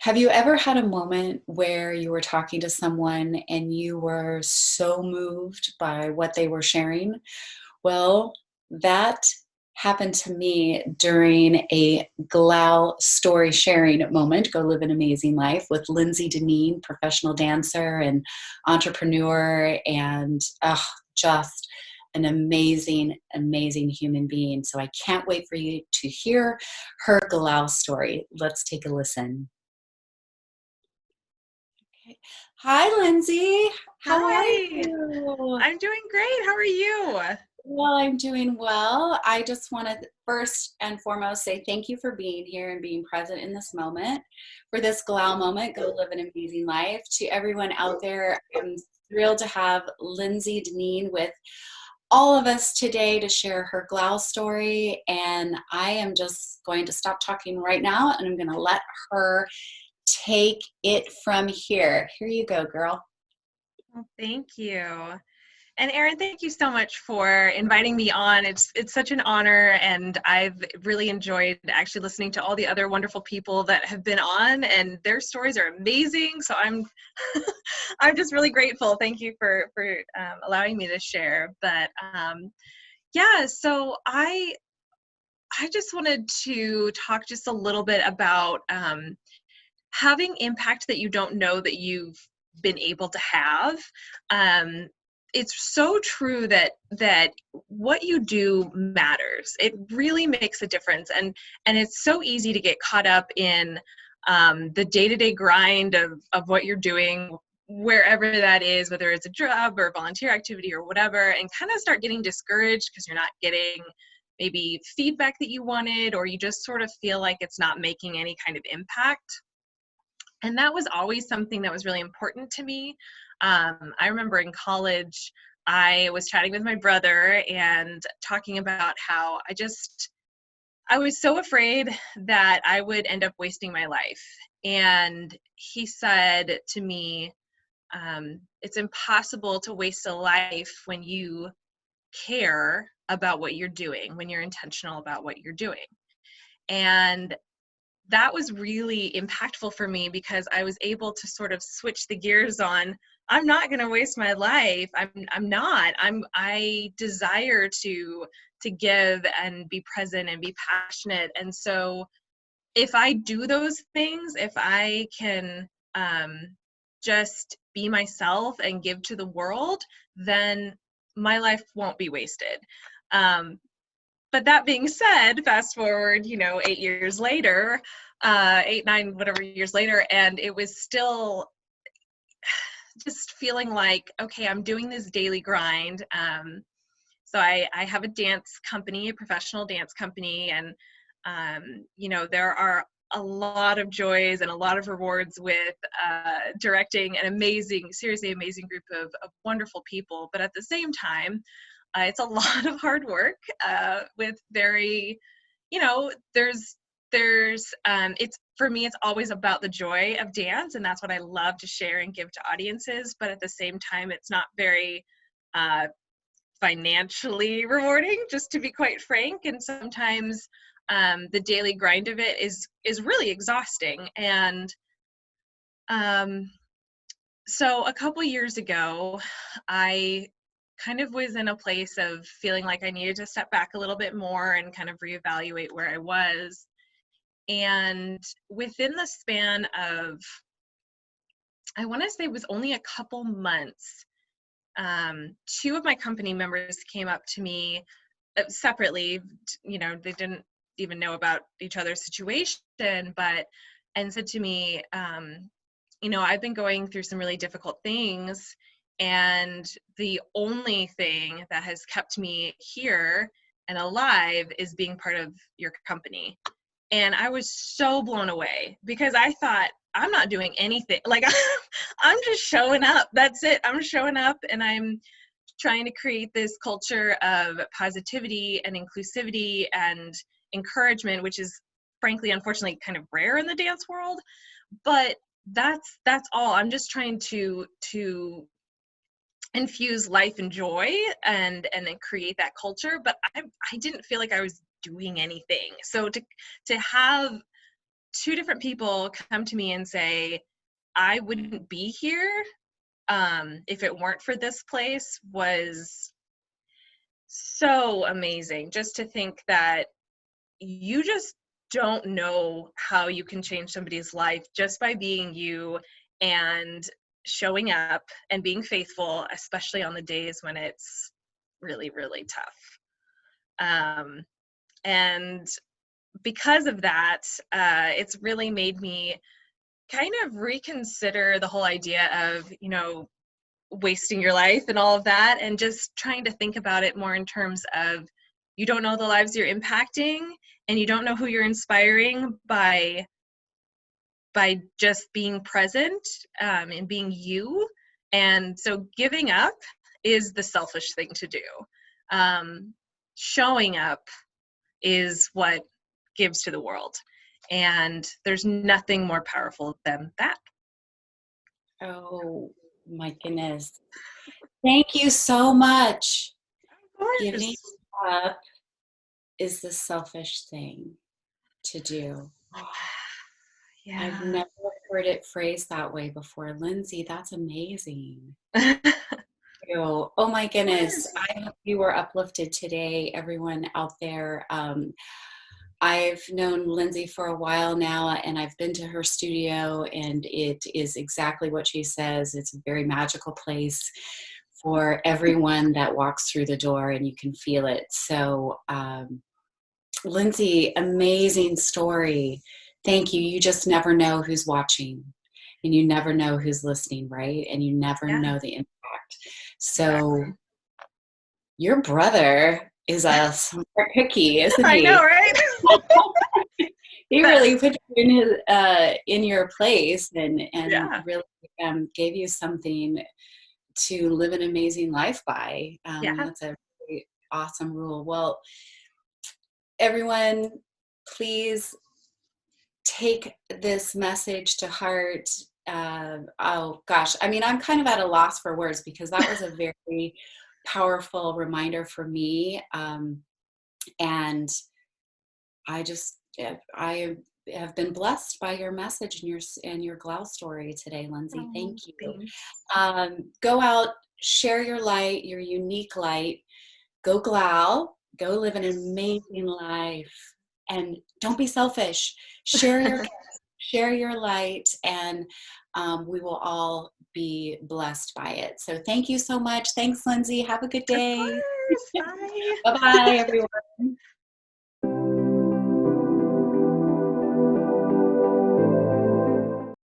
Have you ever had a moment where you were talking to someone and you were so moved by what they were sharing? Well, that happened to me during a GLAAL story sharing moment, Go Live an Amazing Life, with Lindsey Dinneen, professional dancer and entrepreneur, and just an amazing, amazing human being. So I can't wait for you to hear her GLAAL story. Let's take a listen. Okay. Hi, Lindsay. How are Hi, you? I'm doing great. How are you? Well, I'm doing well. I just want to first and foremost say thank you for being here and being present in this moment, for this GLAAL moment, Go Live an Amazing Life. To everyone out there, I'm thrilled to have Lindsey Dinneen with all of us today to share her GLAAL story. And I am just going to stop talking right now and I'm going to let her take it from here. Here you go, girl. Well, thank you. And Erin, thank you so much for inviting me on. It's such an honor, and I've really enjoyed actually listening to all the other wonderful people that have been on, and their stories are amazing. So I'm I'm just really grateful. Thank you for allowing me to share. But yeah, so I just wanted to talk just a little bit about having impact that you don't know that you've been able to have. um, it's so true that what you do matters. It really makes a difference, and it's so easy to get caught up in the day-to-day grind of what you're doing, wherever that is, whether it's a job or volunteer activity or whatever, and kind of start getting discouraged because you're not getting maybe feedback that you wanted, or you just sort of feel like it's not making any kind of impact. And that was always something that was really important to me. I remember in college, I was chatting with my brother and talking about how I was so afraid that I would end up wasting my life. And he said to me, it's impossible to waste a life when you care about what you're doing, when you're intentional about what you're doing. And that was really impactful for me because I was able to sort of switch the gears on. I'm not going to waste my life. I'm not. I desire to give and be present and be passionate. And so if I do those things, if I can just be myself and give to the world, then my life won't be wasted. Um, but that being said, fast forward, 8 years later, 8, 9, whatever years later, and it was still just feeling like, okay, I'm doing this daily grind. So I have a dance company, a professional dance company, and there are a lot of joys and a lot of rewards with directing an amazing, seriously amazing group of wonderful people. But at the same time, it's a lot of hard work with very, there's it's for me, it's always about the joy of dance, and that's what I love to share and give to audiences. But at the same time, it's not very uh, financially rewarding, just to be quite frank. And sometimes the daily grind of it is really exhausting. And um, so a couple years ago, I kind of was in a place of feeling like I needed to step back a little bit more and kind of reevaluate where I was. And within the span of, I want to say it was only a couple months, two of my company members came up to me separately. They didn't even know about each other's situation, but and said to me, I've been going through some really difficult things, and the only thing that has kept me here and alive is being part of your company. And I was so blown away because I thought, I'm not doing anything. Like, I'm just showing up. That's it. I'm showing up, and I'm trying to create this culture of positivity and inclusivity and encouragement, which is frankly, unfortunately, kind of rare in the dance world. But that's all. I'm just trying to infuse life and joy and then create that culture. But I didn't feel like I was doing anything. So to have two different people come to me and say, I wouldn't be here if it weren't for this place, was so amazing. Just to think that you just don't know how you can change somebody's life just by being you and showing up and being faithful, especially on the days when it's really, really tough. And because of that, it's really made me kind of reconsider the whole idea of, wasting your life and all of that, and just trying to think about it more in terms of, you don't know the lives you're impacting, and you don't know who you're inspiring by just being present, and being you. And so giving up is the selfish thing to do. Showing up is what gives to the world, and there's nothing more powerful than that. Oh my goodness. Thank you so much. Of Giving course. up is the selfish thing to do. I've Yeah. never heard it phrased that way before. Lindsey, that's amazing. You. Oh my Of goodness. course. I hope you were uplifted today, everyone out there. I've known Lindsey for a while now, and I've been to her studio, and it is exactly what she says. It's a very magical place for everyone that walks through the door, and you can feel it. So, Lindsey, amazing story. Thank you. You just never know who's watching, and you never know who's listening, right? And you never Yeah, know the impact. So, exactly. your brother is a smart cookie, isn't I know, he? right? He really Best. put you in your place, and Yeah. really gave you something to live an amazing life by. Yeah. That's a really awesome rule. Well, everyone, please take this message to heart. Oh gosh, I mean, I'm kind of at a loss for words because that was a very powerful reminder for me. And I just, I have been blessed by your message and your GLAAL story today, Lindsey. Oh, Thank you. thanks. Go out, share your light, your unique light. Go GLAAL. Go live an amazing life, and don't be selfish. Share your gifts, share your light, and we will all be blessed by it. So thank you so much. Thanks, Lindsey. Have a good Of day. course. Bye. Bye bye, everyone.